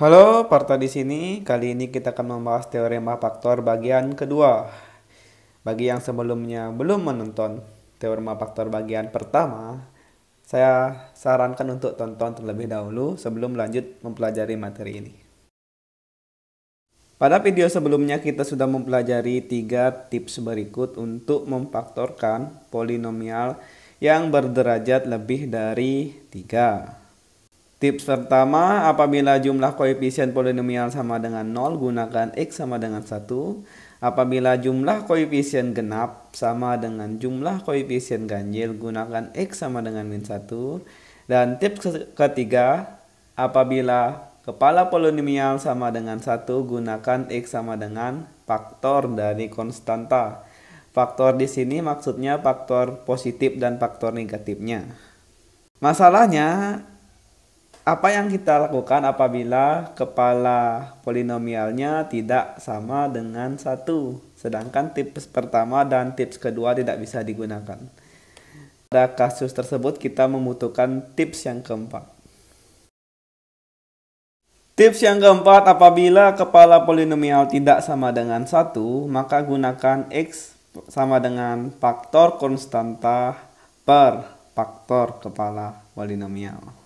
Halo, Parta di sini. Kali ini kita akan membahas teorema faktor bagian kedua. Bagi yang sebelumnya belum menonton teorema faktor bagian pertama, saya sarankan untuk tonton terlebih dahulu sebelum lanjut mempelajari materi ini. Pada video sebelumnya kita sudah mempelajari 3 tips berikut untuk memfaktorkan polinomial yang berderajat lebih dari 3. Tips pertama, apabila jumlah koefisien polinomial sama dengan 0, gunakan X sama dengan 1. Apabila jumlah koefisien genap sama dengan jumlah koefisien ganjil, gunakan X sama dengan min 1. Dan tips ketiga, apabila kepala polinomial sama dengan 1, gunakan X sama dengan faktor dari konstanta. Faktor di sini maksudnya faktor positif dan faktor negatifnya. Masalahnya, apa yang kita lakukan apabila kepala polinomialnya tidak sama dengan 1, sedangkan tips pertama dan tips kedua tidak bisa digunakan. Pada kasus tersebut kita membutuhkan tips yang keempat. Tips yang keempat, apabila kepala polinomial tidak sama dengan 1, maka gunakan X sama dengan faktor konstanta per faktor kepala polinomial.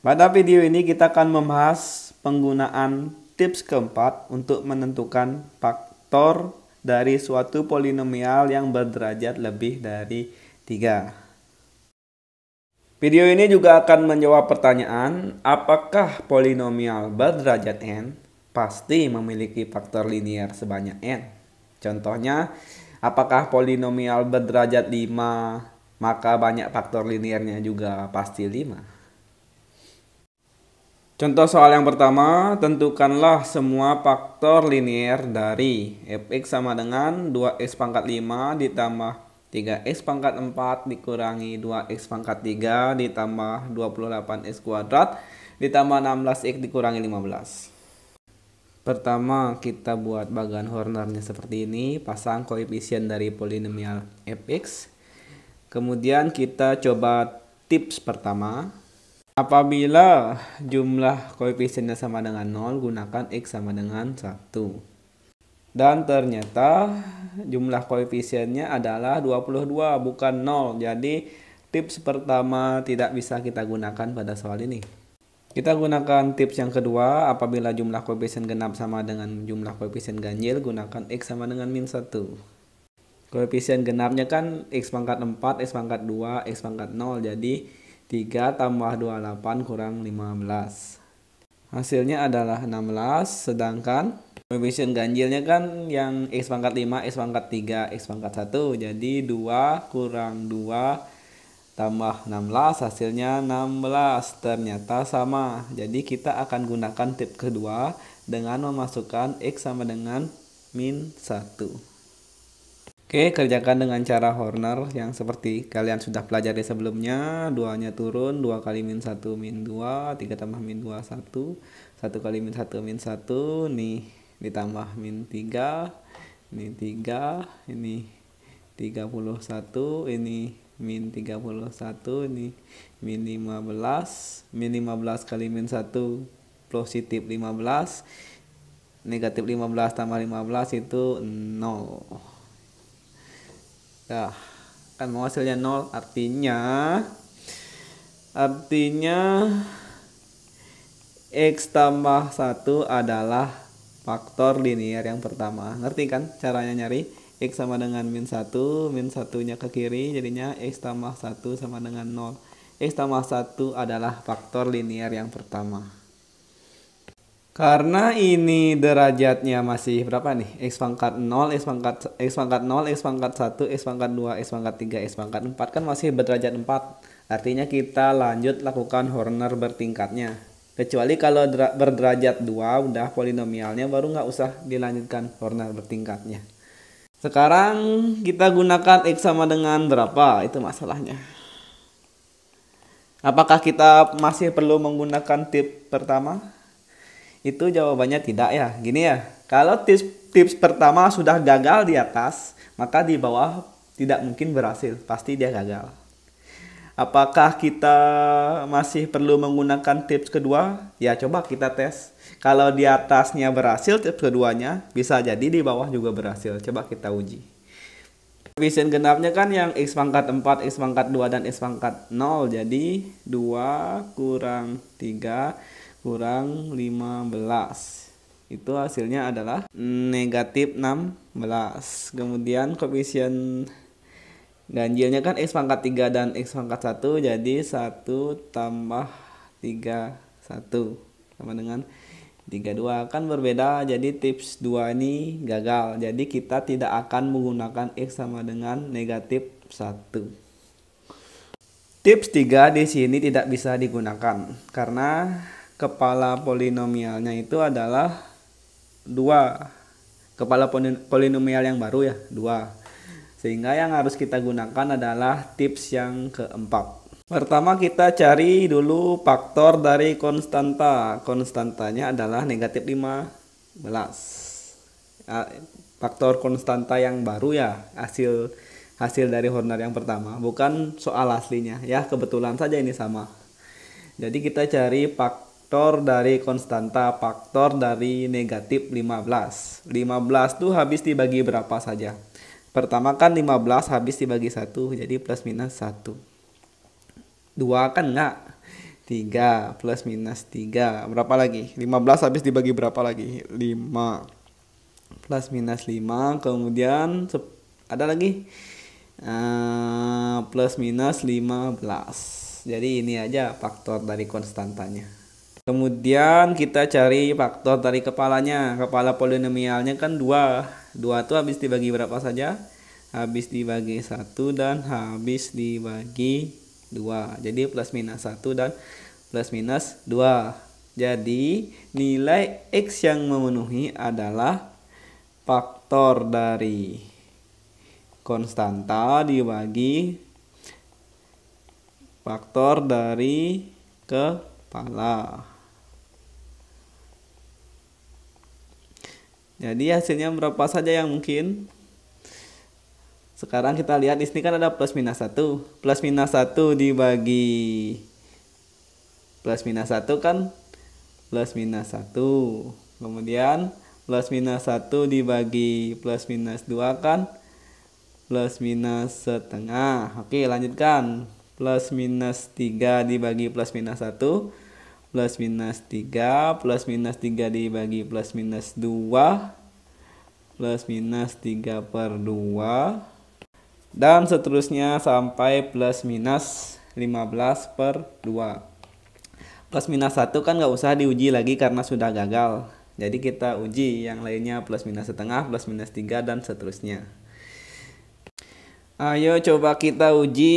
Pada video ini kita akan membahas penggunaan tips keempat untuk menentukan faktor dari suatu polinomial yang berderajat lebih dari 3. Video ini juga akan menjawab pertanyaan, apakah polinomial berderajat n pasti memiliki faktor linier sebanyak n? Contohnya, apakah polinomial berderajat 5 maka banyak faktor liniernya juga pasti 5? Contoh soal yang pertama, tentukanlah semua faktor linier dari fx sama dengan 2x pangkat 5 ditambah 3x pangkat 4 dikurangi 2x pangkat 3 ditambah 28x kuadrat ditambah 16x dikurangi 15. Pertama, kita buat bagan Hornernya seperti ini, pasang koefisien dari polinomial fx. Kemudian kita coba tips pertama. Apabila jumlah koefisiennya sama dengan 0, gunakan X sama dengan 1. Dan ternyata jumlah koefisiennya adalah 22, bukan 0. Jadi tips pertama tidak bisa kita gunakan pada soal ini. Kita gunakan tips yang kedua, apabila jumlah koefisien genap sama dengan jumlah koefisien ganjil, gunakan X sama dengan min 1. Koefisien genapnya kan X pangkat 4, X pangkat 2, X pangkat 0, jadi 3 tambah 28 kurang 15. Hasilnya adalah 16, sedangkan koefisien ganjilnya kan yang X pangkat 5, X pangkat 3, X pangkat 1. Jadi 2 kurang 2 tambah 16, hasilnya 16. Ternyata sama. Jadi kita akan gunakan tips kedua dengan memasukkan X sama dengan min 1. Oke, kerjakan dengan cara Horner yang seperti kalian sudah pelajari sebelumnya. 2-nya turun, 2 kali min 1 min 2, 3 tambah min 2 1, 1 kali min 1 min 1, nih ditambah min 3, ini 3, ini 31, ini min 31, ini min 15, min 15 kali min 1 positif 15, negatif 15 tambah 15 itu 0. Nah, kan mau hasilnya 0, artinya X tambah 1 adalah faktor linier yang pertama. Ngerti kan caranya nyari? X sama dengan min 1, min 1-nya ke kiri, jadinya X tambah 1 sama dengan 0. X tambah 1 adalah faktor linier yang pertama. Karena ini derajatnya masih berapa nih? X pangkat 0, X pangkat 0, X pangkat 1, X pangkat 2, X pangkat 3, X pangkat 4 kan masih berderajat 4. Artinya kita lanjut lakukan Horner bertingkatnya. Kecuali kalau berderajat 2 udah polinomialnya baru nggak usah dilanjutkan Horner bertingkatnya. Sekarang kita gunakan X sama dengan berapa? Itu masalahnya. Apakah kita masih perlu menggunakan tips pertama? Itu jawabannya tidak ya. Gini ya, kalau tips pertama sudah gagal di atas, maka di bawah tidak mungkin berhasil, pasti dia gagal. Apakah kita masih perlu menggunakan tips kedua? Ya, coba kita tes. Kalau di atasnya berhasil tips keduanya, bisa jadi di bawah juga berhasil. Coba kita uji. Koefisien genapnya kan yang x pangkat 4, x pangkat 2, dan x pangkat 0. Jadi 2 kurang 3 kurang 15. Itu hasilnya adalah negatif 16. Kemudian koefisien ganjilnya kan x pangkat 3 dan x pangkat 1, jadi 1 tambah 3, 1 sama dengan 32. Kan berbeda, jadi tips 2 ini gagal. Jadi kita tidak akan menggunakan x sama dengan negatif 1. Tips 3 di sini tidak bisa digunakan karena kepala polinomialnya itu adalah 2. Kepala polinomial yang baru ya, 2. Sehingga yang harus kita gunakan adalah tips yang keempat. Pertama kita cari dulu faktor dari konstanta. Konstantanya adalah negatif 15. Faktor konstanta yang baru ya, hasil dari Horner yang pertama, bukan soal aslinya ya, kebetulan saja ini sama. Jadi kita cari faktor dari konstanta, faktor dari negatif 15. 15 tuh habis dibagi berapa saja? Pertama kan 15 habis dibagi 1, jadi plus minus 1. 2 kan enggak? 3 plus minus 3. Berapa lagi? 15 habis dibagi berapa lagi? 5. Plus minus 5. Kemudian ada lagi plus minus 15. Jadi ini aja faktor dari konstantanya. Kemudian kita cari faktor dari kepalanya. Kepala polinomialnya kan 2. 2 itu habis dibagi berapa saja? Habis dibagi 1 dan habis dibagi 2. Jadi plus minus 1 dan plus minus 2. Jadi nilai X yang memenuhi adalah faktor dari konstanta dibagi faktor dari kepala. Jadi hasilnya berapa saja yang mungkin? Sekarang kita lihat di sini kan ada plus minus 1. Plus minus 1 dibagi plus minus 1 kan plus minus 1. Kemudian plus minus 1 dibagi plus minus 2 kan plus minus setengah. Oke, lanjutkan. Plus minus 3 dibagi plus minus 1. Plus minus 3, plus minus 3 dibagi plus minus 2, plus minus 3 per 2, dan seterusnya sampai plus minus 15 per 2. Plus minus 1 kan nggak usah diuji lagi karena sudah gagal. Jadi kita uji yang lainnya plus minus setengah, plus minus 3, dan seterusnya. Ayo coba kita uji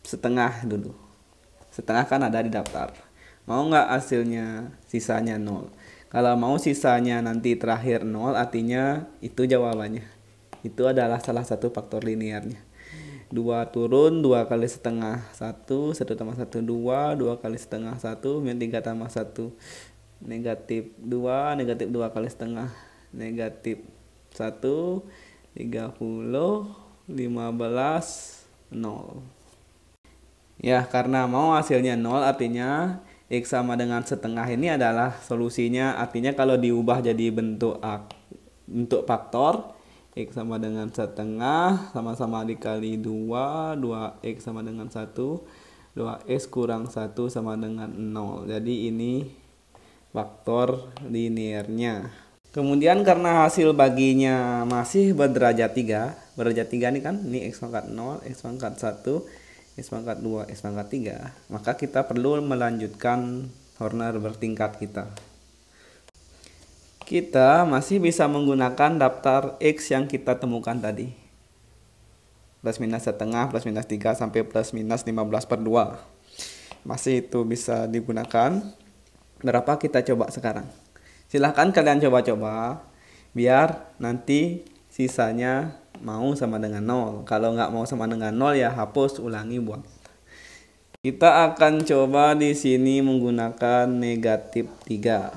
setengah dulu. Setengah kan ada di daftar. Mau nggak hasilnya sisanya 0? Kalau mau sisanya nanti terakhir 0, artinya itu jawabannya. Itu adalah salah satu faktor linearnya. 2 turun, 2 kali setengah 1, 1 tambah 1 2, 2 kali setengah 1, 3 tambah 1 negatif 2, negatif 2 kali setengah negatif 1, 30, 15, 0. Ya, karena mau hasilnya 0 artinya X sama dengan setengah ini adalah solusinya. Artinya kalau diubah jadi bentuk faktor, X sama dengan setengah, sama-sama dikali 2, 2X sama dengan 1, 2X kurang 1 sama dengan 0. Jadi ini faktor linearnya. Kemudian karena hasil baginya masih berderajat 3, berderajat 3 ini kan, ini X pangkat 0, X pangkat 1, X pangkat 2, X pangkat 3, maka kita perlu melanjutkan Horner bertingkat kita. Kita masih bisa menggunakan daftar X yang kita temukan tadi. Plus minus setengah, plus minus 3, sampai plus minus 15 per 2. Masih itu bisa digunakan. Berapa kita coba sekarang? Silahkan kalian coba-coba, biar nanti sisanya mau sama dengan 0. Kalau nggak mau sama dengan 0 ya hapus, ulangi buat. Kita akan coba di sini menggunakan negatif 3.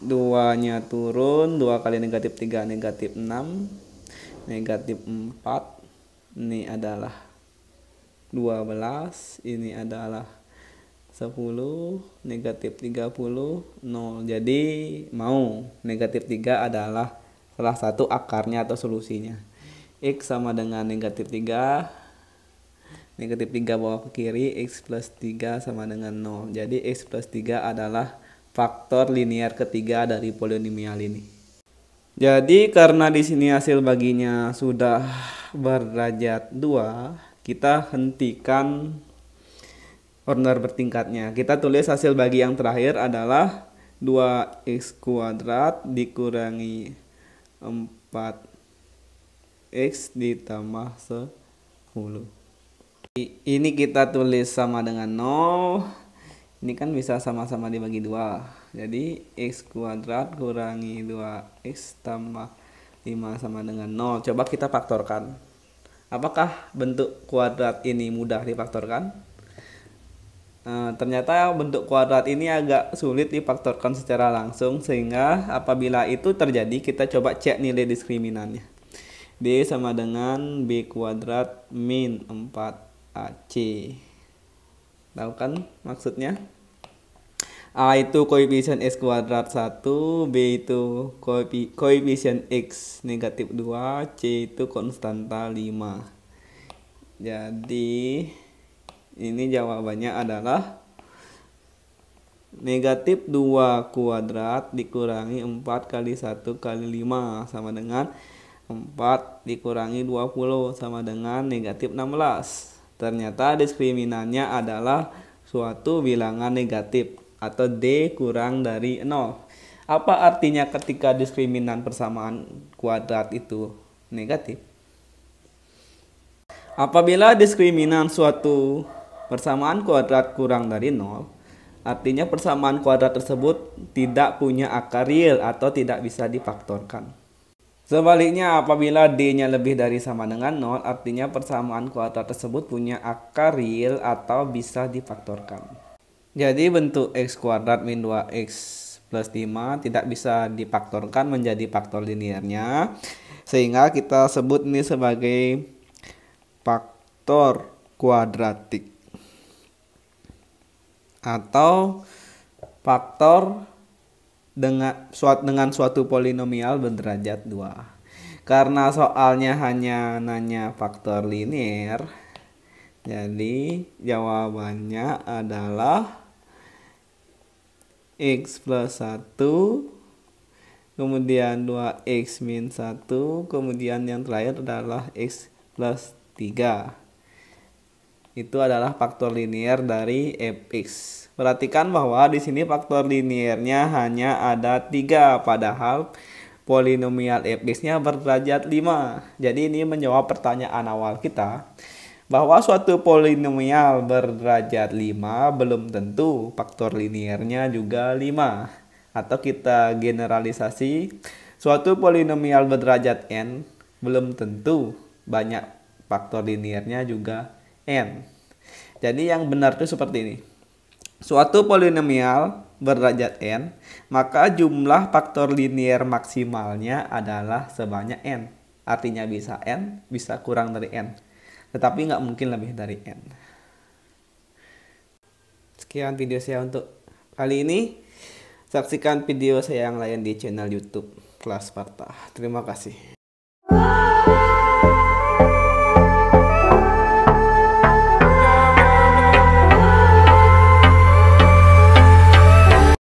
2-nya turun, 2 kali negatif 3 negatif 6, negatif 4, ini adalah 12, ini adalah 10, negatif 30, 0. Jadi mau negatif 3 adalah salah satu akarnya atau solusinya. X sama dengan negatif 3, negatif 3 bawa ke kiri, X plus 3 sama dengan 0. Jadi X plus 3 adalah faktor linear ketiga dari polinomial ini. Jadi karena di sini hasil baginya sudah berderajat 2, kita hentikan order bertingkatnya. Kita tulis hasil bagi yang terakhir adalah 2x kuadrat dikurangi 4x ditambah 10. Ini kita tulis sama dengan 0. Ini kan bisa sama-sama dibagi 2. Jadi x kuadrat kurangi 2x tambah 5 sama dengan 0. Coba kita faktorkan. Apakah bentuk kuadrat ini mudah difaktorkan? Ternyata bentuk kuadrat ini agak sulit difaktorkan secara langsung, sehingga apabila itu terjadi kita coba cek nilai diskriminannya. D sama dengan B kuadrat min 4AC. Tahu kan maksudnya? A itu koefisien X kuadrat 1, B itu koefisien X negatif 2, C itu konstanta 5. Jadi ini jawabannya adalah negatif 2 kuadrat dikurangi 4 kali 1 kali 5 sama dengan 4 dikurangi 20 sama dengan negatif 16. Ternyata diskriminannya adalah suatu bilangan negatif atau D kurang dari 0. Apa artinya ketika diskriminan persamaan kuadrat itu negatif? Apabila diskriminan suatu persamaan kuadrat kurang dari 0, artinya persamaan kuadrat tersebut tidak punya akar real atau tidak bisa difaktorkan. Sebaliknya, apabila D-nya lebih dari sama dengan 0, artinya persamaan kuadrat tersebut punya akar real atau bisa difaktorkan. Jadi bentuk X kuadrat min 2X plus 5 tidak bisa difaktorkan menjadi faktor linearnya, sehingga kita sebut ini sebagai faktor kuadratik atau faktor dengan suatu polinomial berderajat 2. Karena soalnya hanya nanya faktor linear, jadi jawabannya adalah X plus 1, kemudian 2X min 1, kemudian yang terakhir adalah X plus 3. Itu adalah faktor linear dari fx. Perhatikan bahwa di sini faktor linearnya hanya ada 3, padahal polinomial fx-nya berderajat 5. Jadi ini menjawab pertanyaan awal kita, bahwa suatu polinomial berderajat 5 belum tentu faktor linearnya juga 5. Atau kita generalisasi, suatu polinomial berderajat n belum tentu banyak faktor linearnya juga n. Jadi yang benar itu seperti ini. Suatu polinomial berderajat n, maka jumlah faktor linear maksimalnya adalah sebanyak n. Artinya bisa n, bisa kurang dari n. Tetapi nggak mungkin lebih dari n. Sekian video saya untuk kali ini. Saksikan video saya yang lain di channel YouTube Kelas Sparta. Terima kasih.